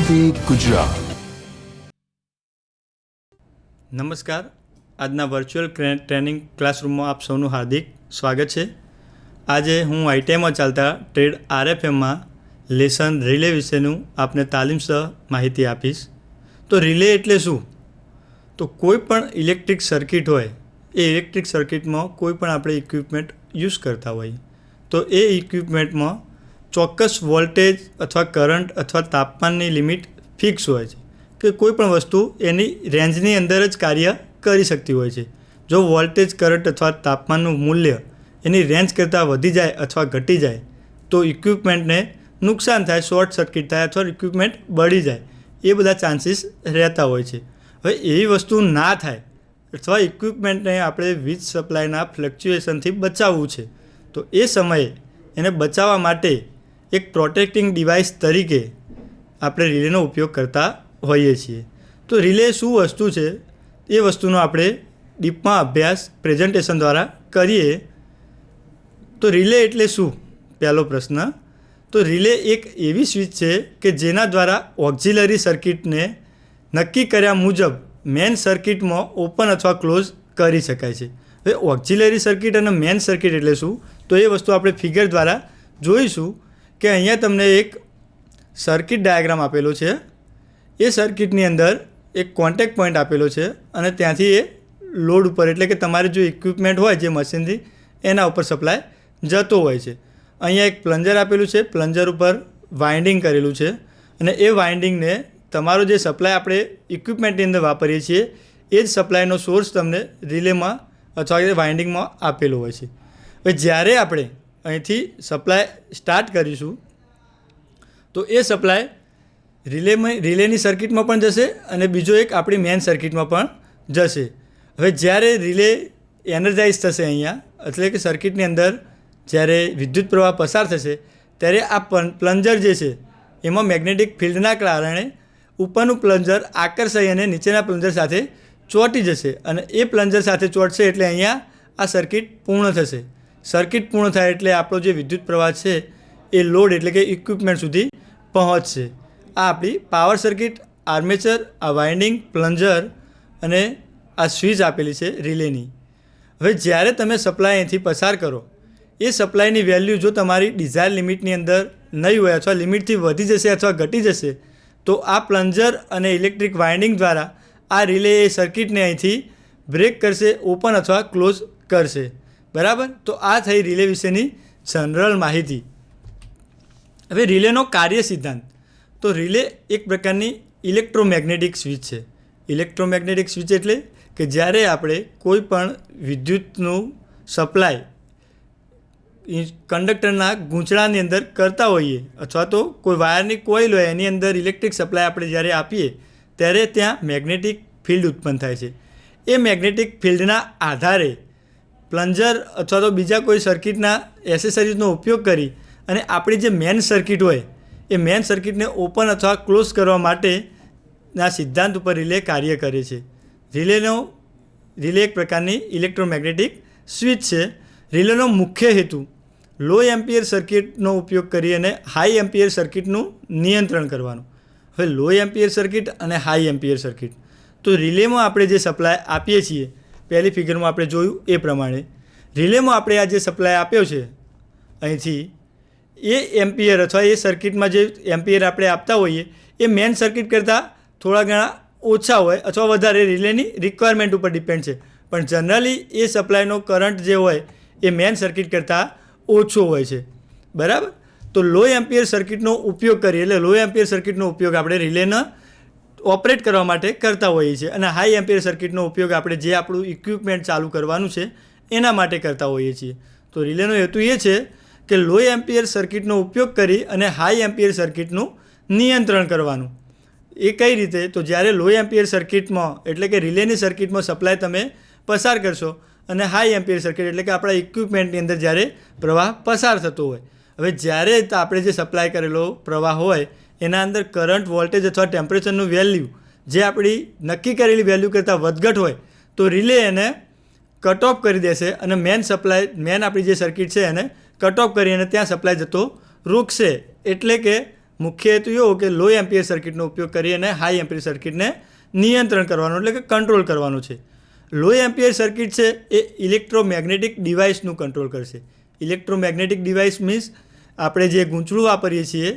માહિતી ગુજરાત. નમસ્કાર. આજના વર્ચ્યુઅલ ટ્રેનિંગ ક્લાસરૂમમાં આપ સૌનું હાર્દિક સ્વાગત છે. આજે હું આઈટીઆઈમાં ચાલતા ટ્રેડ આરએફએમમાં લેસન રિલે વિશેનું આપને તાલીમસહ માહિતી આપીશ. તો રિલે એટલે શું? તો કોઈ પણ ઇલેક્ટ્રિક સર્કિટ હોય એ ઇલેક્ટ્રિક સર્કિટમાં કોઈ પણ આપણે ઇક્વિપમેન્ટ યુઝ કરતા હોઈએ તો એ ઇક્વિપમેન્ટમાં ચોક્કસ વોલ્ટેજ અથવા કરંટ અથવા તાપમાનની લિમિટ ફિક્સ હોય છે કે કોઈ પણ વસ્તુ એની રેન્જની અંદર જ કાર્ય કરી શકતી હોય છે. જો વોલ્ટેજ કરંટ અથવા તાપમાનનું મૂલ્ય એની રેન્જ કરતાં વધી જાય અથવા ઘટી જાય તો ઇક્વિપમેન્ટને નુકસાન થાય, શોર્ટ સર્કિટ થાય અથવા ઇક્વિપમેન્ટ બળી જાય, એ બધા ચાન્સીસ રહેતા હોય છે. હવે એવી વસ્તુ ના થાય અથવા ઇક્વિપમેન્ટને આપણે વીજ સપ્લાયના ફ્લક્ચ્યુએશનથી બચાવવું છે તો એ સમયે એને બચાવવા માટે એક પ્રોટેક્ટિંગ ડિવાઇસ તરીકે આપણે રિલેનો ઉપયોગ કરતા હોઈએ છીએ. તો રિલે શું વસ્તુ છે એ વસ્તુનો આપણે ડીપમાં અભ્યાસ પ્રેઝન્ટેશન દ્વારા કરીએ. તો રિલે એટલે શું? પહેલો પ્રશ્ન. તો રિલે એક એવી સ્વિચ છે કે જેના દ્વારા ઓક્ઝિલરી સર્કિટને નક્કી કર્યા મુજબ મેઇન સર્કિટમાં ઓપન અથવા ક્લોઝ કરી શકાય છે. હવે ઓક્ઝિલરી સર્કિટ અને મેઇન સર્કિટ એટલે શું? તો એ વસ્તુ આપણે ફિગર દ્વારા જોઈશું કે અહીંયા તમને એક સર્કિટ ડાયાગ્રામ આપેલો છે. એ સર્કિટની અંદર એક કોન્ટેક્ટ પોઈન્ટ આપેલો છે અને ત્યાંથી એ લોડ ઉપર એટલે કે તમારે જો ઇક્વિપમેન્ટ હોય જે મશીનરી એના ઉપર સપ્લાય જતો હોય છે. અહીંયા એક પ્લન્જર આપેલું છે, પ્લન્જર ઉપર વાઇન્ડિંગ કરેલું છે અને એ વાઇન્ડિંગને તમારો જે સપ્લાય આપણે ઇક્વિપમેન્ટની અંદર વાપરીએ છીએ એ જ સપ્લાયનો સોર્સ તમને રિલેમાં અથવા વાઇન્ડિંગમાં આપેલો હોય છે. હવે જ્યારે આપણે અહીંથી સપ્લાય સ્ટાર્ટ કરીશું તો એ સપ્લાય રિલેની સર્કિટમાં પણ જશે અને બીજો એક આપણી મેઇન સર્કિટમાં પણ જશે. હવે જ્યારે રિલે એનર્જાઇઝ થશે અહીંયા એટલે કે સર્કિટની અંદર જ્યારે વિદ્યુત પ્રવાહ પસાર થશે ત્યારે આ પ્લન્જર જે છે એમાં મેગ્નેટિક ફિલ્ડના કારણે ઉપરનું પ્લન્જર આકર્ષાઈ અને નીચેના પ્લન્જર સાથે ચોંટી જશે અને એ પ્લન્જર સાથે ચોંટશે એટલે અહીંયા આ સર્કિટ પૂર્ણ થશે. સર્કિટ પૂર્ણ થાય એટલે આપણો જે વિદ્યુત પ્રવાહ છે એ લોડ એટલે કે ઇક્વિપમેન્ટ સુધી પહોંચશે. આ આપણી પાવર સર્કિટ, આર્મેચર, આ વાઇન્ડિંગ, પ્લન્જર અને આ સ્વિચ આપેલી છે રિલેની. હવે જ્યારે તમે સપ્લાય અહીંથી પસાર કરો એ સપ્લાયની વેલ્યુ જો તમારી ડિઝાયર લિમિટની અંદર નહીં હોય અથવા લિમિટથી વધી જશે અથવા ઘટી જશે તો આ પ્લન્જર અને ઇલેક્ટ્રિક વાઇન્ડિંગ દ્વારા આ રિલે એ સર્કિટને અહીંથી બ્રેક કરશે, ઓપન અથવા ક્લોઝ કરશે. બરાબર? તો આ થઈ રિલે વિશેની જનરલ માહિતી. હવે રિલેનો કાર્ય સિદ્ધાંત. તો રિલે એક પ્રકારની ઇલેક્ટ્રોમેગ્નેટિક સ્વિચ છે. ઇલેક્ટ્રોમેગ્નેટિક સ્વિચ એટલે કે જ્યારે આપણે કોઈ પણ વિદ્યુતનું સપ્લાય કંડક્ટરના ગૂંચળાની અંદર કરતા હોઈએ અથવા તો કોઈ વાયરની કોઇલ હોય એની અંદર ઇલેક્ટ્રિક સપ્લાય આપણે જ્યારે આપીએ ત્યારે ત્યાં મેગ્નેટિક ફિલ્ડ ઉત્પન્ન થાય છે. એ મેગ્નેટિક ફિલ્ડના આધારે પ્લન્જર અથવા તો બીજા કોઈ સર્કિટના એસેસરીઝનો ઉપયોગ કરી અને આપણી જે મેઇન સર્કિટ હોય એ મેઇન સર્કિટને ઓપન અથવા ક્લોઝ કરવા માટેના સિદ્ધાંત ઉપર રિલે કાર્ય કરે છે. રિલે એક પ્રકારની ઇલેક્ટ્રોમેગ્નેટિક સ્વિચ છે. રિલેનો મુખ્ય હેતુ લો એમ્પિયર સર્કિટનો ઉપયોગ કરી અને હાઈ એમ્પિયર સર્કિટનું નિયંત્રણ કરવાનું. હવે લો એમ્પિયર સર્કિટ અને હાઈ એમ્પિયર સર્કિટ. તો રિલેમાં આપણે જે સપ્લાય આપીએ છીએ પહેલી ફિગરમાં આપણે જોયું એ પ્રમાણે રિલેમાં આપણે આ જે સપ્લાય આપ્યો છે અહીંથી એ એમ્પિયર અથવા એ સર્કિટમાં જે એમ્પિયર આપણે આપતા હોઈએ એ મેઇન સર્કિટ કરતાં થોડા ઘણા ઓછા હોય અથવા વધારે રિલેની રિક્વાયરમેન્ટ ઉપર ડિપેન્ડ છે. પણ જનરલી એ સપ્લાયનો કરંટ જે હોય એ મેઇન સર્કિટ કરતાં ઓછો હોય છે. બરાબર? તો લો એમ્પિયર સર્કિટનો ઉપયોગ કરીએ એટલે લો એમ્પિયર સર્કિટનો ઉપયોગ આપણે રિલેને ઓપરેટ કરવા માટે કરતા હોઈએ છીએ અને હાઈ એમ્પિયર સર્કિટનો ઉપયોગ આપણે જે આપણું ઇક્વિપમેન્ટ ચાલુ કરવાનું છે એના માટે કરતા હોઈએ છીએ. તો રિલેનો હેતુ એ છે કે લો એમ્પિયર સર્કિટનો ઉપયોગ કરી અને હાઈ એમ્પિયર સર્કિટનું નિયંત્રણ કરવાનું. એ કઈ રીતે? તો જ્યારે લો એમ્પિયર સર્કિટમાં એટલે કે રિલેની સર્કિટમાં સપ્લાય તમે પસાર કરશો અને હાઈ એમ્પિયર સર્કિટ એટલે કે આપણા ઇક્વિપમેન્ટની અંદર જ્યારે પ્રવાહ પસાર થતો હોય. હવે જ્યારે આપણે જે સપ્લાય કરેલો પ્રવાહ હોય એના અંદર કરંટ, વોલ્ટેજ અથવા ટેમ્પરેચરનું વેલ્યુ જે આપણી નક્કી કરેલી વેલ્યુ કરતાં વધઘટ હોય તો રિલે એને કટ ઓફ કરી દેશે અને મેઇન આપણી જે સર્કિટ છે એને કટ ઓફ કરી અને ત્યાં સપ્લાય જતો રોકશે. એટલે કે મુખ્ય હેતુ એવો કે લો એમ્પિયર સર્કિટનો ઉપયોગ કરી અને હાઈ એમ્પિયર સર્કિટને નિયંત્રણ કરવાનું એટલે કે કંટ્રોલ કરવાનું છે. લો એમ્પિયર સર્કિટ છે એ ઇલેક્ટ્રોમેગ્નેટિક ડિવાઇસનું કંટ્રોલ કરશે. ઇલેક્ટ્રોમેગ્નેટિક ડિવાઇસ મીન્સ આપણે જે ગૂંચળું વાપરીએ છીએ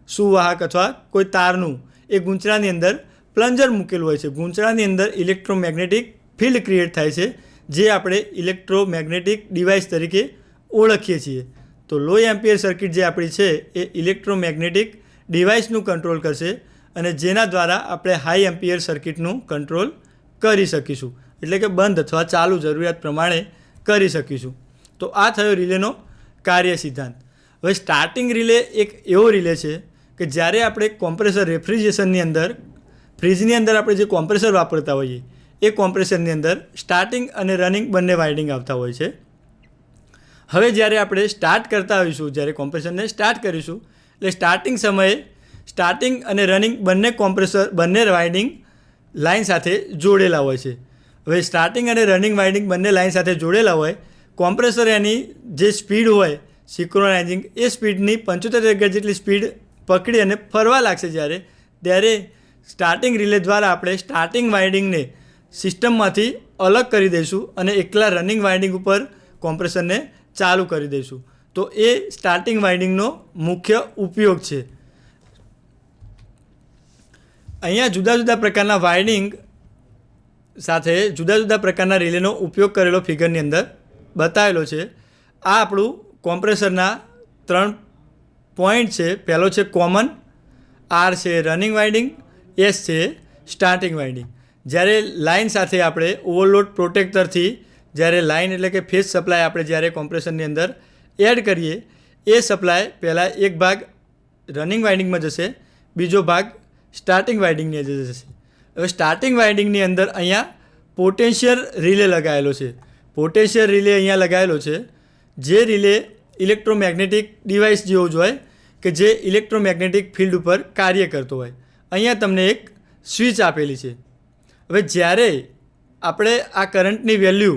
સુવાહક અથવા કોઈ તારનું, એ ગૂંચળાની અંદર પ્લન્જર મૂકેલું હોય છે. ગૂંચળાની અંદર ઇલેક્ટ્રોમેગ્નેટિક ફિલ્ડ ક્રિએટ થાય છે, જે આપણે ઇલેક્ટ્રોમેગ્નેટિક ડિવાઇસ તરીકે ઓળખીએ છીએ. તો લો એમ્પિયર સર્કિટ જે આપણી છે એ ઇલેક્ટ્રોમેગ્નેટિક ડિવાઇસનું કંટ્રોલ કરશે અને જેના દ્વારા આપણે હાઈ એમ્પિયર સર્કિટનું કંટ્રોલ કરી શકીશું, એટલે કે બંધ અથવા ચાલુ જરૂરિયાત પ્રમાણે કરી શકીશું. તો આ થયો રિલેનો કાર્ય સિદ્ધાંત. હવે સ્ટાર્ટિંગ રિલે એક એવો રિલે છે કે જ્યારે આપણે કોમ્પ્રેસર રેફ્રિજરેશનની અંદર, ફ્રીજની અંદર આપણે જે કોમ્પ્રેસર વાપરતા હોઈએ એ કોમ્પ્રેસરની અંદર સ્ટાર્ટિંગ અને રનિંગ બંને વાઇન્ડિંગ આવતા હોય છે. હવે જ્યારે આપણે સ્ટાર્ટ કરતા હોઈશું, જ્યારે કોમ્પ્રેસરને સ્ટાર્ટ કરીશું, એટલે સ્ટાર્ટિંગ સમયે સ્ટાર્ટિંગ અને રનિંગ બંને વાઇન્ડિંગ લાઇન સાથે જોડેલા હોય છે. હવે સ્ટાર્ટિંગ અને રનિંગ વાઇન્ડિંગ બંને લાઇન સાથે જોડેલા હોય, કોમ્પ્રેસર એની જે સ્પીડ હોય સિંક્રોનાઇઝિંગ, એ સ્પીડની 75 જેટલી સ્પીડ પકડી અને ફરવા લાગશે ત્યારે સ્ટાર્ટિંગ રિલે દ્વારા આપણે સ્ટાર્ટિંગ વાઇન્ડિંગને સિસ્ટમમાંથી અલગ કરી દઈશું અને એકલા રનિંગ વાઇન્ડિંગ ઉપર કોમ્પ્રેસરને ચાલુ કરી દઈશું. તો એ સ્ટાર્ટિંગ વાઇન્ડિંગનો મુખ્ય ઉપયોગ છે. અહીંયા જુદા જુદા પ્રકારના વાઇન્ડિંગ સાથે જુદા જુદા પ્રકારના રિલેનો ઉપયોગ કરેલો ફિગરની અંદર બતાવેલો છે. આ આપણું કોમ્પ્રેસરના 3 પોઈન્ટ છે. પહેલો છે કોમન, આર છે રનિંગ વાઇન્ડિંગ, એસ છે સ્ટાર્ટિંગ વાઇન્ડિંગ. જ્યારે લાઇન સાથે આપણે ઓવરલોડ પ્રોટેક્ટરથી જ્યારે લાઇન એટલે કે ફેઝ સપ્લાય આપણે જ્યારે કોમ્પ્રેસરની અંદર એડ કરીએ, એ સપ્લાય પહેલાં એક ભાગ રનિંગ વાઇન્ડિંગમાં જશે, બીજો ભાગ સ્ટાર્ટિંગ વાઇન્ડિંગની અંદર જશે. હવે સ્ટાર્ટિંગ વાઇન્ડિંગની અંદર અહીંયા પોટેન્શિયલ રિલે લગાવેલો છે. પોટેન્શિયલ રિલે અહીંયા લગાવેલો છે, જે રિલે ઇલેક્ટ્રોમેગ્નેટિક ડિવાઇસ જેવો જ હોય કે જે ઇલેક્ટ્રોમેગ્નેટિક ફિલ્ડ ઉપર કાર્ય કરતો હોય. અહીંયા તમને એક સ્વિચ આપેલી છે. હવે જ્યારે આપણે આ કરંટની વેલ્યુ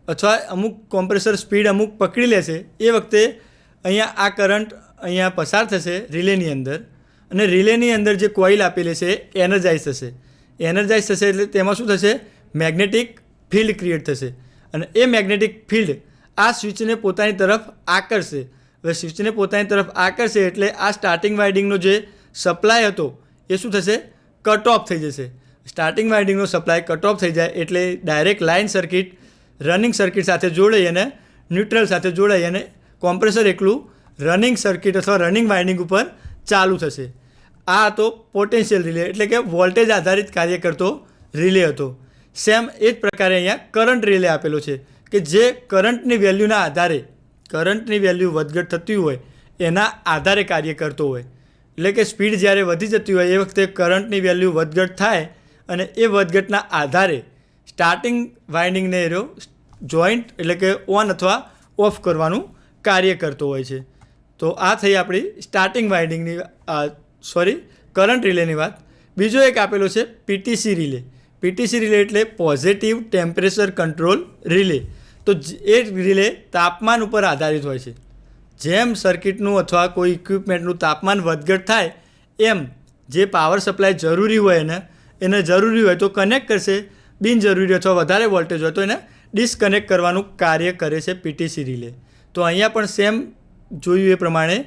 અથવા અમુક કોમ્પ્રેસર સ્પીડ અમુક પકડી લેશે, એ વખતે અહીંયા આ કરંટ અહીંયા પસાર થશે રિલેની અંદર અને રિલેની અંદર જે કોઇલ આપેલી છે એ એનર્જાઇઝ થશે. એનર્જાઇઝ થશે એટલે તેમાં શું થશે? મેગ્નેટિક ફિલ્ડ ક્રિએટ થશે અને એ મેગ્નેટિક ફિલ્ડ આ સ્વિચને પોતાની તરફ આકર્ષશે. હવે સ્વિચને પોતાની તરફ આકર્ષે એટલે આ સ્ટાર્ટિંગ વાઇન્ડિંગનો જે સપ્લાય હતો એ શું થશે? કટ ઓફ થઈ જશે. સ્ટાર્ટિંગ વાઇન્ડિંગનો સપ્લાય કટ ઓફ થઈ જાય એટલે direct line circuit running circuit સાથે જોડાઈ અને ન્યુટ્રલ સાથે જોડાઈ અને કોમ્પ્રેસર એકલું રનિંગ સર્કિટ અથવા રનિંગ વાઇન્ડિંગ ઉપર ચાલુ થશે. આ હતો પોટેન્શિયલ રિલે, એટલે કે વોલ્ટેજ આધારિત કાર્ય કરતો રિલે હતો. સેમ એ જ પ્રકારે અહીંયા કરંટ રિલે આપેલો છે કે જે કરંટની વેલ્યુના આધારે, કરંટની વેલ્યુ વધઘટ થતી હોય એના આધારે કાર્ય કરતો હોય. એટલે કે સ્પીડ જ્યારે વધી જતી હોય એ વખતે કરંટની વેલ્યુ વધઘટ થાય અને એ વધઘટના આધારે સ્ટાર્ટિંગ વાઇન્ડિંગને એરો જોઈન્ટ એટલે કે ઓન અથવા ઓફ કરવાનું કાર્ય કરતો હોય છે. તો આ થઈ આપણી સ્ટાર્ટિંગ વાઇન્ડિંગની કરંટ રિલેની વાત. બીજો એક આપેલો છે પીટીસી રિલે. પીટીસી રિલે એટલે પોઝિટિવ ટેમ્પરેચર કંટ્રોલ રિલે. તો એ રિલે તાપમાન ઉપર આધારિત હોય છે. જેમ સર્કિટનું અથવા કોઈ ઇક્વિપમેન્ટનું તાપમાન વધઘટ થાય એમ જે પાવર સપ્લાય જરૂરી હોય એને જરૂરી હોય તો કનેક્ટ કરશે, બિનજરૂરી અથવા વધારે વોલ્ટેજ હોય તો એને ડિસ્કનેક્ટ કરવાનું કાર્ય કરે છે પીટીસી રિલે. તો અહીંયા પણ સેમ જોયું એ પ્રમાણે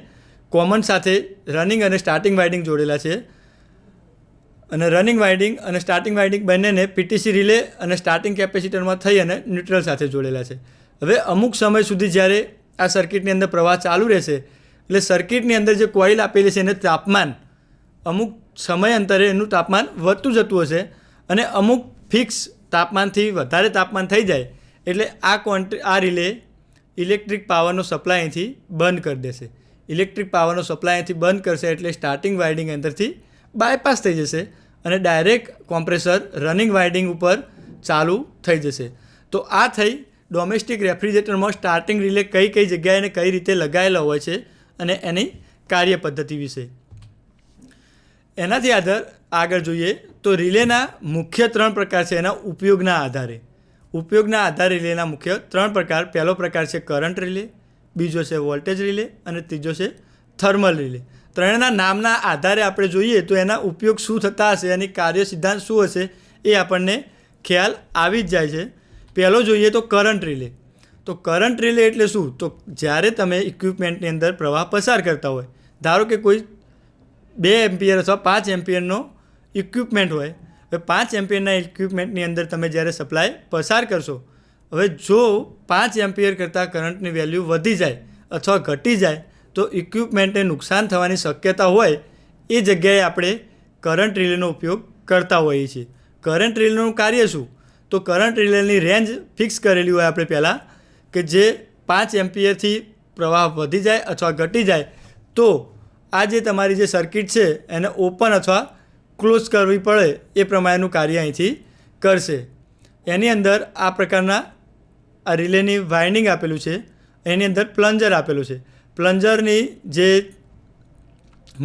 કોમન સાથે રનિંગ અને સ્ટાર્ટિંગ વાઇન્ડિંગ જોડેલા છે અને રનિંગ વાઇન્ડિંગ અને સ્ટાર્ટિંગ વાઇન્ડિંગ બંનેને પીટીસી રિલે અને સ્ટાર્ટિંગ કેપેસિટરમાં થઈ અને ન્યુટ્રલ સાથે જોડેલા છે. હવે અમુક સમય સુધી જ્યારે આ સર્કિટની અંદર પ્રવાહ ચાલુ રહેશે એટલે સર્કિટની અંદર જે કોઇલ આપેલી છે એને તાપમાન અમુક સમય અંતરે એનું તાપમાન વધતું જતું હશે અને અમુક ફિક્સ તાપમાનથી વધારે તાપમાન થઈ જાય એટલે આ રિલે ઇલેક્ટ્રિક પાવરનો સપ્લાય અહીંથી બંધ કરી દેશે. ઇલેક્ટ્રિક પાવરનો સપ્લાય અહીંથી બંધ કરશે એટલે સ્ટાર્ટિંગ વાઇન્ડિંગ અંદરથી બાયપાસ થઈ જશે અને ડાયરેક્ટ કોમ્પ્રેસર રનિંગ વાઇન્ડિંગ ઉપર ચાલુ થઈ જશે. તો આ થઈ ડોમેસ્ટિક રેફ્રિજરેટરમાં સ્ટાર્ટિંગ રિલે કઈ જગ્યાએ અને કઈ રીતે લગાવેલા હોય છે અને એની કાર્ય પદ્ધતિ વિશે. એનાથી આગળ જોઈએ તો રિલેના મુખ્ય 3 પ્રકાર છે એના ઉપયોગના આધારે રિલેના મુખ્ય 3 પ્રકાર. પહેલો પ્રકાર છે કરંટ રિલે, બીજો છે વોલ્ટેજ રિલે અને ત્રીજો છે થર્મલ રિલે. ત્રણેયના નામના આધારે આપણે જોઈએ તો એના ઉપયોગ શું થતા હશે, એની કાર્ય સિદ્ધાંત શું હશે એ આપણને ખ્યાલ આવી જ જાય છે. પહેલો જોઈએ તો કરંટ રિલે. તો કરંટ રિલે એટલે શું? તો જ્યારે તમે ઇક્વિપમેન્ટની અંદર પ્રવાહ પસાર કરતા હોય, ધારો કે કોઈ 2 એમ્પિયર અથવા 5 એમ્પિયરનો ઇક્વિપમેન્ટ હોય. હવે 5 એમ્પિયરના ઇક્વિપમેન્ટની અંદર તમે જ્યારે સપ્લાય પસાર કરશો, હવે જો 5 એમ્પિયર કરતાં કરંટની વેલ્યુ વધી જાય અથવા ઘટી જાય તો ઇક્વિપમેન્ટને નુકસાન થવાની શક્યતા હોય. એ જગ્યાએ આપણે કરંટ રિલેનો ઉપયોગ કરતા હોઈએ છીએ. કરંટ રિલેનું કાર્ય શું? તો કરંટ રિલેની રેન્જ ફિક્સ કરેલી હોય આપણે પહેલાં, કે જે 5 એમ્પિયરથી પ્રવાહ વધી જાય અથવા ઘટી જાય તો આ જે તમારી જે સર્કિટ છે એને ઓપન અથવા ક્લોઝ કરવી પડે એ પ્રમાણેનું કાર્ય અહીંથી કરશે. એની અંદર આ પ્રકારના આ રિલેની વાઇન્ડિંગ આપેલું છે, એની અંદર પ્લન્જર આપેલું છે. પ્લન્જરની જે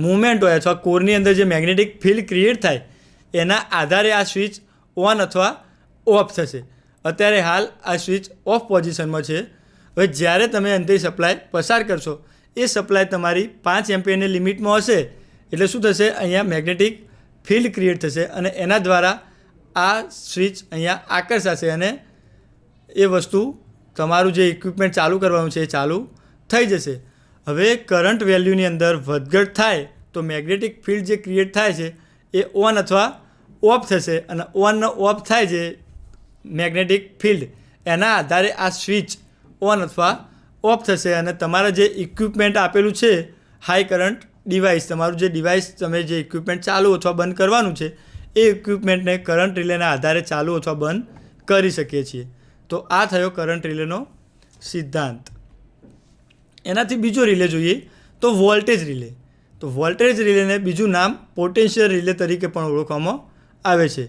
મૂવમેન્ટ હોય અથવા કોરની અંદર જે મેગ્નેટિક ફિલ્ડ ક્રિએટ થાય એના આધારે આ સ્વિચ ઓન અથવા ઓફ થશે. અત્યારે હાલ આ સ્વિચ ઓફ પોઝિશનમાં છે. હવે જ્યારે તમે અંતે સપ્લાય પસાર કરશો, એ સપ્લાય તમારી 5 એમ્પિયરની લિમિટમાં હશે એટલે શું થશે? અહીંયા મેગ્નેટિક ફિલ્ડ ક્રિએટ થશે અને એના દ્વારા આ સ્વિચ અહીંયા આકર્ષાશે અને એ વસ્તુ તમારું જે ઇક્વિપમેન્ટ ચાલુ કરવાનું છે એ ચાલુ થઈ જશે. હવે કરંટ વેલ્યુની અંદર વધઘટ થાય તો મેગ્નેટિક ફિલ્ડ જે ક્રિએટ થાય છે એ ઓન અથવા ઓફ થશે અને ઓન ઓફ થાય છે મેગ્નેટિક ફિલ્ડ, એના આધારે આ સ્વિચ ઓન અથવા ઓફ થશે અને તમારા જે ઇક્વિપમેન્ટ આપેલું છે હાઈ કરંટ ડિવાઇસ, તમારું જે ડિવાઇસ તમે જે ઇક્વિપમેન્ટ ચાલુ અથવા બંધ કરવાનું છે એ ઇક્વિપમેન્ટને કરંટ રિલેના આધારે ચાલુ અથવા બંધ કરી શકીએ છીએ. તો આ થયો કરંટ રિલેનો સિદ્ધાંત. એનાથી બીજો રિલે જોઈએ તો વોલ્ટેજ રિલે. તો વોલ્ટેજ રિલેને બીજું નામ પોટેન્શિયલ રિલે તરીકે પણ ઓળખવામાં આવે છે.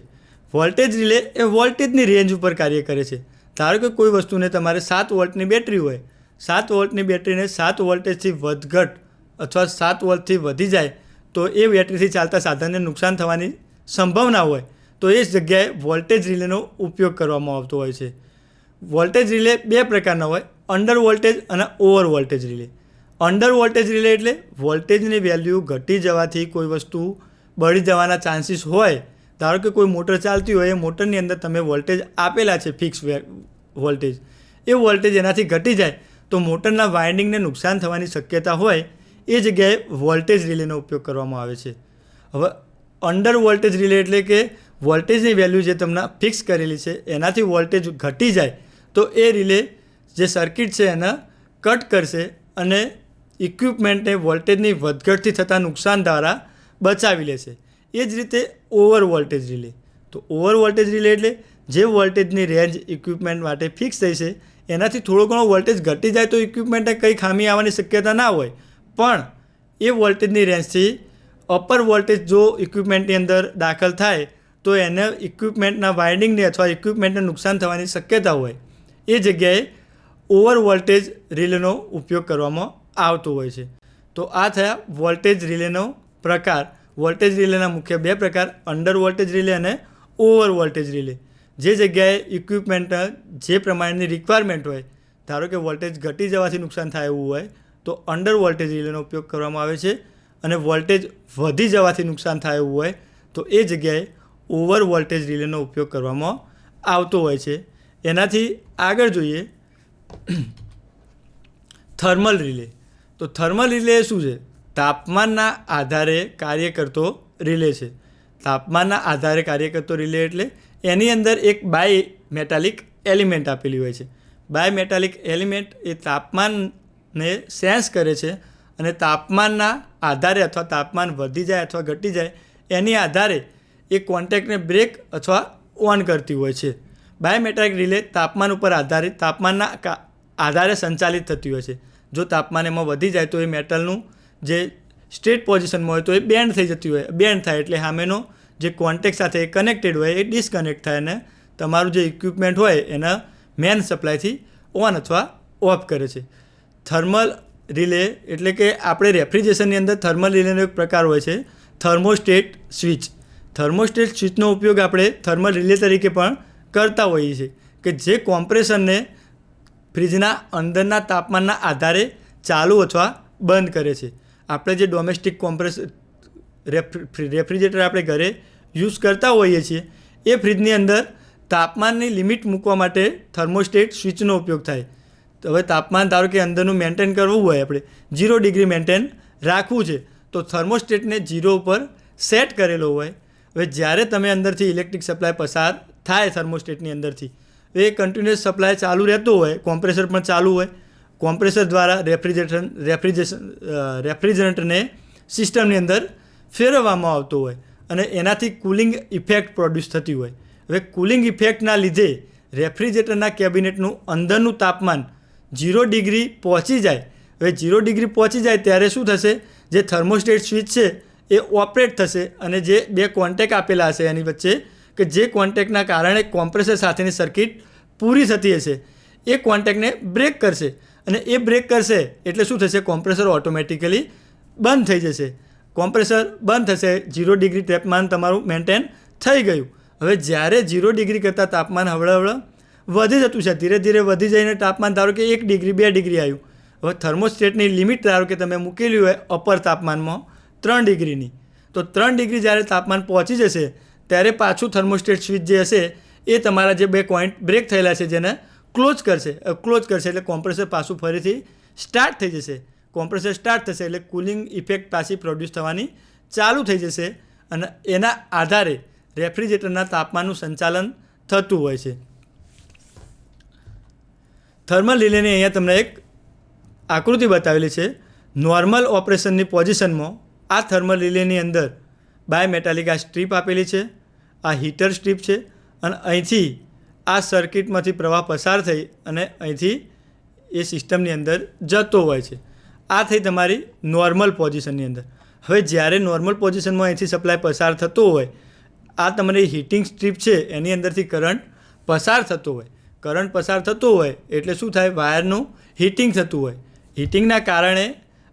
વોલ્ટેજ રિલે એ વોલ્ટેજની રેન્જ ઉપર કાર્ય કરે છે. ધારો કે કોઈ વસ્તુને તમારે 7 વોલ્ટની બેટરી હોય, 7 વોલ્ટની બેટરીને 7 વોલ્ટેજથી વધઘટ અથવા 7 વોલ્ટથી વધી જાય તો એ બેટરીથી ચાલતા સાધનને નુકસાન થવાની સંભાવના હોય, તો એ જગ્યાએ વોલ્ટેજ રિલેનો ઉપયોગ કરવામાં આવતો હોય છે. વોલ્ટેજ રિલે 2 પ્રકારના હોય, અંડર વોલ્ટેજ અને over voltage relay. Under voltage relay એટલે વોલ્ટેજની વેલ્યુ ઘટી જવાથી કોઈ વસ્તુ બળી જવાના ચાન્સીસ હોય. ધારો કે કોઈ મોટર ચાલતી હોય, એ મોટરની અંદર તમે વોલ્ટેજ આપેલા છે ફિક્સ વોલ્ટેજ, એ વોલ્ટેજ એનાથી ઘટી જાય તો મોટરના વાઇન્ડિંગને નુકસાન થવાની શક્યતા હોય. એ જગ્યાએ વોલ્ટેજ રિલેનો ઉપયોગ કરવામાં આવે છે. હવે અંડર વોલ્ટેજ રિલે એટલે કે વોલ્ટેજની વેલ્યુ જે તમને ફિક્સ કરેલી છે એનાથી વોલ્ટેજ ઘટી જાય તો એ રિલે જે સર્કિટ છે એને કટ કરશે અને ઇક્વિપમેન્ટને વોલ્ટેજની વધઘટથી થતા નુકસાન દ્વારા બચાવી લેશે. એ જ રીતે ઓવર વોલ્ટેજ રિલે. તો ઓવર વોલ્ટેજ રિલે એટલે જે વોલ્ટેજની રેન્જ ઇક્વિપમેન્ટ માટે ફિક્સ થઈ છે એનાથી થોડો ઘણો વોલ્ટેજ ઘટી જાય તો ઇક્વિપમેન્ટને કંઈ ખામી આવવાની શક્યતા ના હોય, પણ એ વોલ્ટેજની રેન્જથી અપર વોલ્ટેજ જો ઇક્વિપમેન્ટની અંદર દાખલ થાય તો એને ઇક્વિપમેન્ટના વાઇન્ડિંગને અથવા ઇક્વિપમેન્ટને નુકસાન થવાની શક્યતા હોય. એ જગ્યાએ ઓવર વોલ્ટેજ રિલેનો ઉપયોગ કરવામાં આવતો હોય છે. તો આ થયા વોલ્ટેજ રિલેનો પ્રકાર. વોલ્ટેજ રિલેના મુખ્ય 2 પ્રકાર, અંડર વોલ્ટેજ રિલે અને ઓવર વોલ્ટેજ રિલે. જે જગ્યાએ ઇક્વિપમેન્ટના જે પ્રમાણેની રિક્વાયરમેન્ટ હોય, ધારો કે વોલ્ટેજ ઘટી જવાથી નુકસાન થાય એવું હોય તો અંડર વોલ્ટેજ રિલેનો ઉપયોગ કરવામાં આવે છે અને વોલ્ટેજ વધી જવાથી નુકસાન થાય એવું હોય તો એ જગ્યાએ ઓવર વોલ્ટેજ રિલેનો ઉપયોગ કરવામાં આવતો હોય છે. એનાથી આગળ જોઈએ થર્મલ રિલે. તો થર્મલ રિલે શું છે? તાપમાનના આધારે કાર્ય કરતો રિલે છે. તાપમાનના આધારે કાર્ય કરતો રિલે એટલે એની અંદર એક બાય મેટાલિક એલિમેન્ટ આપેલી હોય છે. બાય મેટાલિક એલિમેન્ટ એ તાપમાનને સેન્સ કરે છે અને તાપમાનના આધારે અથવા તાપમાન વધી જાય અથવા ઘટી જાય એની આધારે એ કોન્ટેક્ટને બ્રેક અથવા ઓન કરતી હોય છે. બાયોમેટ્રિક રિલે તાપમાન ઉપર આધારિત તાપમાનના આધારે સંચાલિત થતી હોય છે. જો તાપમાન એમાં વધી જાય તો એ મેટલનું જે સ્ટેટ પોઝિશનમાં હોય તો એ બેન્ડ થઈ જતી હોય, બેન્ડ થાય એટલે સામેનો જે કોન્ટેક્ટ સાથે કનેક્ટેડ હોય એ ડિસ્કનેક્ટ થાય અને તમારું જે ઇક્વિપમેન્ટ હોય એના મેન સપ્લાયથી ઓન અથવા ઓફ કરે છે. થર્મલ રિલે એટલે કે આપણે રેફ્રિજરેશનની અંદર થર્મલ રિલેનો એક પ્રકાર હોય છે થર્મોસ્ટેટ સ્વિચ. થર્મોસ્ટેટ સ્વિચનો ઉપયોગ આપણે થર્મલ રિલે તરીકે પણ કરતા હોઈએ છીએ કે જે કોમ્પ્રેસરને ફ્રીજના અંદરના તાપમાનના આધારે ચાલુ અથવા બંધ કરે છે. આપણે જે ડોમેસ્ટિક રેફ્રિજરેટર આપણે ઘરે યુઝ કરતા હોઈએ છીએ એ ફ્રીજની અંદર તાપમાનની લિમિટ મૂકવા માટે થર્મોસ્ટેટ સ્વિચનો ઉપયોગ થાય. તો હવે તાપમાન ધારો કે અંદરનું મેન્ટેન કરવું હોય, આપણે 0 ડિગ્રી મેન્ટેન રાખવું છે, તો થર્મોસ્ટેટને 0 ઉપર સેટ કરેલો હોય. હવે જ્યારે તમે અંદરથી ઇલેક્ટ્રિક સપ્લાય પસાર થાય થર્મોસ્ટેટની અંદરથી, એ કન્ટિન્યુઅસ સપ્લાય ચાલુ રહેતો હોય, કોમ્પ્રેસર પણ ચાલુ હોય, કોમ્પ્રેસર દ્વારા રેફ્રિજરન્ટને સિસ્ટમની અંદર ફેરવવામાં આવતો હોય અને એનાથી કુલિંગ ઇફેક્ટ પ્રોડ્યુસ થતી હોય. હવે કુલિંગ ઇફેક્ટના લીધે રેફ્રિજરેટરના કેબિનેટનું અંદરનું તાપમાન 0 ડિગ્રી પહોંચી જાય. હવે 0 ડિગ્રી પહોંચી જાય ત્યારે શું થશે, જે થર્મોસ્ટેટ સ્વિચ છે એ ઓપરેટ થશે અને જે બે કોન્ટેક આપેલા હશે એની વચ્ચે, કે જે કોન્ટેકના કારણે કોમ્પ્રેસર સાથેની સર્કિટ પૂરી થતી હશે, એ કોન્ટેકને બ્રેક કરશે અને એ બ્રેક કરશે એટલે શું થશે, કોમ્પ્રેસર ઓટોમેટિકલી બંધ થઈ જશે. કોમ્પ્રેસર બંધ થશે, 0 ડિગ્રી તાપમાન તમારું મેન્ટેન થઈ ગયું. હવે જ્યારે 0 ડિગ્રી કરતાં તાપમાન હવળે વધી જતું છે, ધીરે ધીરે વધી જઈને તાપમાન ધારો કે 1 ડિગ્રી 2 ડિગ્રી આવ્યું. હવે થર્મોસ્ટેટની લિમિટ ધારો કે તમે મૂકેલી હોય અપર તાપમાનમાં 3 ડિગ્રીની, તો 3 ડિગ્રી જ્યારે તાપમાન પહોંચી જશે ત્યારે પાછું થર્મોસ્ટેટ સ્વિચ જે હશે એ તમારા જે બે પોઈન્ટ બ્રેક થયેલા છે જેને ક્લોઝ કરશે એટલે કોમ્પ્રેસર પાછું ફરીથી સ્ટાર્ટ થઈ જશે. કોમ્પ્રેસર સ્ટાર્ટ થશે એટલે કુલિંગ ઇફેક્ટ પાછી પ્રોડ્યુસ થવાની ચાલુ થઈ જશે અને એના આધારે રેફ્રિજરેટરના તાપમાનનું સંચાલન થતું હોય છે. થર્મલ રિલેની અહીંયા તમને એક આકૃતિ બતાવેલી છે. નોર્મલ ઓપરેશનની પોઝિશનમાં આ થર્મલ રિલેની અંદર બાયમેટાલિક આ સ્ટ્રીપ આપેલી છે, આ હીટર સ્ટ્રીપ છે અને અહીંથી આ સર્કિટમાંથી પ્રવાહ પસાર થઈ અને અહીંથી એ સિસ્ટમની અંદર જતો હોય છે. આ થઈ તમારી નોર્મલ પોઝિશનની અંદર. હવે જ્યારે નોર્મલ પોઝિશનમાં અહીંથી સપ્લાય પસાર થતો હોય, આ તમારી હીટિંગ સ્ટ્રીપ છે એની અંદરથી કરંટ પસાર થતો હોય. કરંટ પસાર થતો હોય એટલે શું થાય, વાયરનું હીટિંગ થતું હોય. હીટિંગના કારણે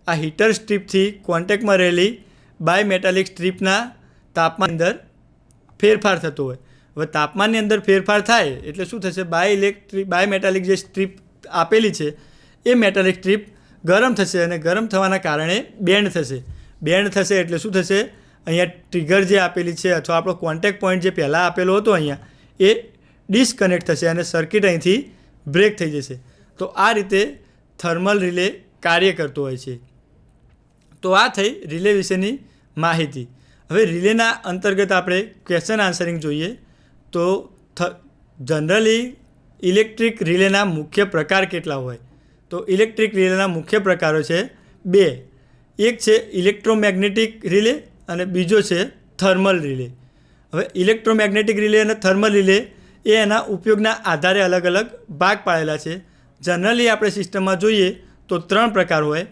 આ હીટર સ્ટ્રીપથી કોન્ટેક્ટમાં રહેલી બાયમેટાલિક સ્ટ્રીપના તાપમાન અંદર ફેરફાર થતો હોય. હવે તાપમાનની અંદર ફેરફાર થાય એટલે શું થશે, બાયમેટાલિક જે સ્ટ્રીપ આપેલી છે એ મેટાલિક સ્ટ્રીપ ગરમ થશે અને ગરમ થવાના કારણે બેન્ડ થશે. બેન્ડ થશે એટલે શું થશે, અહીંયા ટ્રિગર જે આપેલી છે અથવા આપણો કોન્ટેક્ટ પોઈન્ટ જે પહેલાં આપેલો હતો અહીંયા એ ડિસ્કનેક્ટ થશે અને સર્કિટ અહીંથી બ્રેક થઈ જશે. તો આ રીતે થર્મલ રિલે કાર્ય કરતો હોય છે. તો આ થઈ રિલે વિશેની માહિતી. હવે રિલેના અંતર્ગત આપણે ક્વેશ્ચન આન્સરિંગ જોઈએ તો જનરલી ઇલેક્ટ્રિક રિલેના મુખ્ય પ્રકાર કેટલા હોય, તો ઇલેક્ટ્રિક રિલેના મુખ્ય પ્રકારો છે 2. એક છે ઇલેક્ટ્રોમેગ્નેટિક રિલે અને બીજો છે થર્મલ રિલે. હવે ઇલેક્ટ્રોમેગ્નેટિક રિલે અને થર્મલ રિલે એ એના ઉપયોગના આધારે અલગ અલગ ભાગ પાડેલા છે. જનરલી આપણે સિસ્ટમમાં જોઈએ તો 3 પ્રકાર હોય,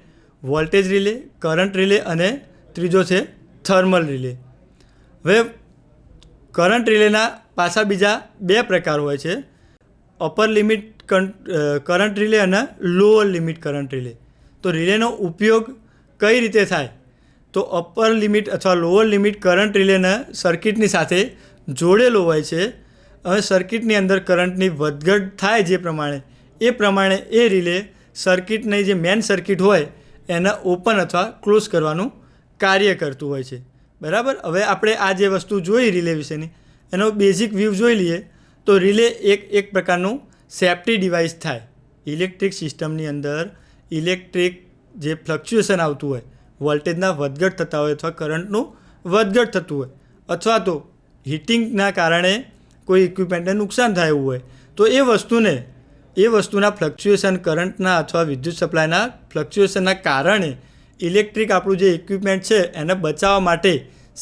વોલ્ટેજ રિલે, કરંટ રિલે અને ત્રીજો છે થર્મલ રિલે. હવે કરંટ રિલેના પાછા બીજા 2 પ્રકાર હોય છે, અપર લિમિટ કરંટ રિલે અને લોઅર લિમિટ કરંટ રિલે. તો રિલેનો ઉપયોગ કઈ રીતે થાય, તો અપર લિમિટ અથવા લોઅર લિમિટ કરંટ રિલેને સર્કિટની સાથે જોડેલો હોય છે. હવે સર્કિટની અંદર કરંટની વધઘટ થાય જે પ્રમાણે એ રિલે સર્કિટની જે મેન સર્કિટ હોય એને ઓપન અથવા ક્લોઝ કરવાનું કાર્ય કરતું હોય છે. બરાબર. હવે આપણે આ જે વસ્તુ જોઈ રિલે વિશેની એનો બેઝિક વ્યૂ જોઈ લઈએ તો રિલે એક પ્રકારનું સેફ્ટી ડિવાઇસ થાય. ઇલેક્ટ્રિક સિસ્ટમની અંદર ઇલેક્ટ્રિક જે ફ્લક્ચ્યુએશન આવતું હોય, વોલ્ટેજના વધઘટ થતા હોય અથવા કરંટનું વધઘટ થતું હોય અથવા તો હીટિંગના કારણે કોઈ ઇક્વિપમેન્ટને નુકસાન થાય એવું હોય, તો એ વસ્તુના ફ્લક્ચ્યુએશન, કરંટના અથવા વિદ્યુત સપ્લાયના ફ્લક્ચ્યુએશનના કારણે ઇલેક્ટ્રિક આપણું જે ઇક્વિપમેન્ટ છે એને બચાવવા માટે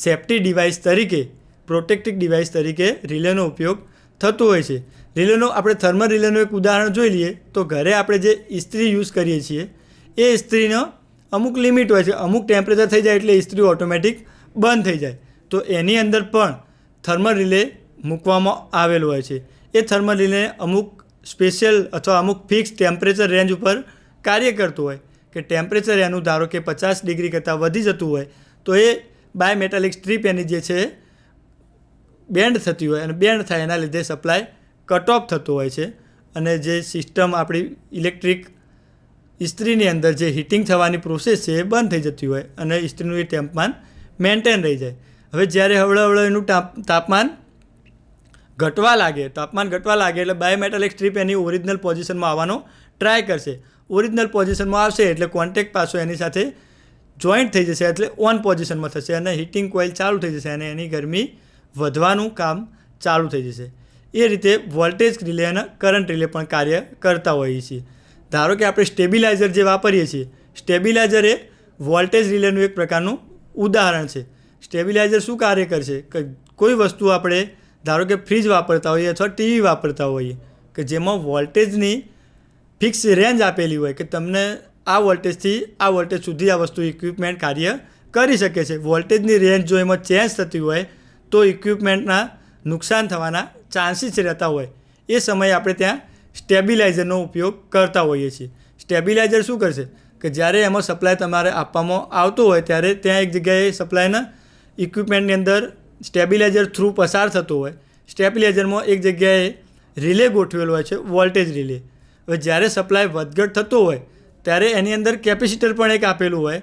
સેફ્ટી ડિવાઇસ તરીકે, પ્રોટેક્ટિવ ડિવાઇસ તરીકે રિલેનો ઉપયોગ થતો હોય છે. રિલેનો આપણે થર્મલ રિલેનું એક ઉદાહરણ જોઈ લઈએ તો ઘરે આપણે જે ઇસ્ત્રી યુઝ કરીએ છીએ એ ઇસ્ત્રીનો અમુક લિમિટ હોય છે, અમુક ટેમ્પરેચર થઈ જાય એટલે ઇસ્ત્રી ઓટોમેટિક બંધ થઈ જાય. તો એની અંદર પણ થર્મલ રિલે મૂકવામાં આવેલો હોય છે. એ થર્મલ રિલે અમુક સ્પેશિયલ અથવા અમુક ફિક્સ ટેમ્પરેચર રેન્જ ઉપર કાર્ય કરતું હોય કે ટેમ્પરેચર એનું ધારો કે 50 ડિગ્રી કરતાં વધી જતું હોય તો એ બાયમેટાલિક સ્ટ્રીપ એની જે છે બેન્ડ થતી હોય અને બેન્ડ થાય એના લીધે સપ્લાય કટ ઓફ થતો હોય છે અને જે સિસ્ટમ આપણી ઇલેક્ટ્રિક ઇસ્ત્રીની અંદર જે હીટિંગ થવાની પ્રોસેસ છે એ બંધ થઈ જતી હોય અને ઇસ્ત્રીનું એ તાપમાન મેન્ટેન રહી જાય. હવે જ્યારે હળવે એનું તાપમાન ઘટવા લાગે એટલે બાયોમેટાલિક સ્ટ્રીપ એની ઓરિજિનલ પોઝિશનમાં આવવાનો ટ્રાય કરશે. ઓરિજિનલ પોઝિશનમાં આવશે એટલે કોન્ટેક્ટ પાછો એની સાથે જોઈન્ટ થઈ જશે, એટલે ઓન પોઝિશનમાં થશે અને હીટિંગ કોઇલ ચાલુ થઈ જશે અને એની ગરમી વધવાનું કામ ચાલુ થઈ જશે. એ રીતે વોલ્ટેજ રિલે અને કરંટ રિલે પણ કાર્ય કરતા હોઈએ છીએ. ધારો કે આપણે સ્ટેબિલાઇઝર જે વાપરીએ છીએ, સ્ટેબિલાઇઝર એ વોલ્ટેજ રિલેનું એક પ્રકારનું ઉદાહરણ છે. સ્ટેબિલાઇઝર શું કાર્ય કરશે કે કોઈ વસ્તુ આપણે ધારો કે ફ્રીજ વાપરતા હોઈએ અથવા ટીવી વાપરતા હોઈએ કે જેમાં વોલ્ટેજની ફિક્સ રેન્જ આપેલી હોય કે તમને આ વોલ્ટેજથી આ વોલ્ટેજ સુધી આ વસ્તુ ઇક્વિપમેન્ટ કાર્ય કરી શકે છે. વોલ્ટેજની રેન્જ જો એમાં ચેન્જ થતી હોય તો ઇક્વિપમેન્ટના નુકસાન થવાના ચાન્સીસ રહેતા હોય. એ સમયે આપણે ત્યાં સ્ટેબિલાઇઝરનો ઉપયોગ કરતા હોઈએ છીએ. સ્ટેબિલાઇઝર શું કરશે કે જ્યારે એમાં સપ્લાય તમારે આપવામાં આવતો હોય ત્યારે ત્યાં એક જગ્યાએ સપ્લાયના ઇક્વિપમેન્ટની અંદર સ્ટેબિલાઇઝર થ્રુ પસાર થતો હોય. સ્ટેબિલાઇઝરમાં એક જગ્યાએ રિલે ગોઠવેલો હોય છે, વોલ્ટેજ રિલે. હવે જ્યારે સપ્લાય વધઘટ થતો હોય ત્યારે એની અંદર કેપેસિટર પણ એક આપેલું હોય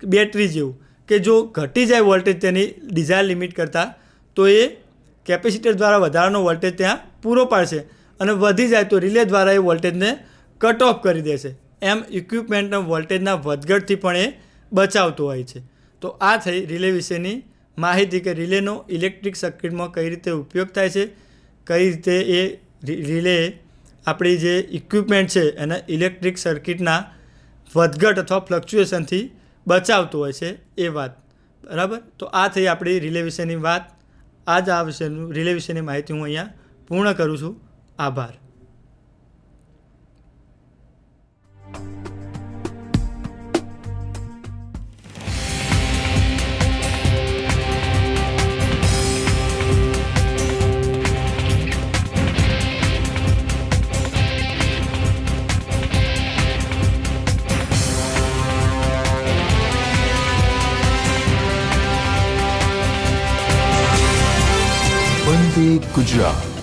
બેટરી જેવું કે જો ઘટી જાય વોલ્ટેજ તેની ડિઝાયર લિમિટ કરતાં તો એ કેપેસિટર દ્વારા વધારાનો વોલ્ટેજ ત્યાં પૂરો પાડશે અને વધી જાય તો રિલે દ્વારા એ વોલ્ટેજને કટ ઓફ કરી દેશે. એમ ઇક્વિપમેન્ટના વોલ્ટેજના વધઘટથી પણ એ બચાવતો હોય છે. તો આ થઈ રિલે વિશેની માહિતી કે રિલેનો ઇલેક્ટ્રિક સર્કિટમાં કઈ રીતે ઉપયોગ થાય છે, કઈ રીતે એ રિલે આપણી જે ઇક્વિપમેન્ટ છે એના ઇલેક્ટ્રિક સર્કિટના વધઘટ અથવા ફ્લક્ચ્યુએશનથી બચાવતું હોય છે એ વાત. બરાબર. તો આ થઈ આપણી રિલે વિશેની વાત. આ વિશેનું રિલે વિશેની માહિતી હું અહીંયા પૂર્ણ કરું છું. આભાર. વંદે ગુજરાત.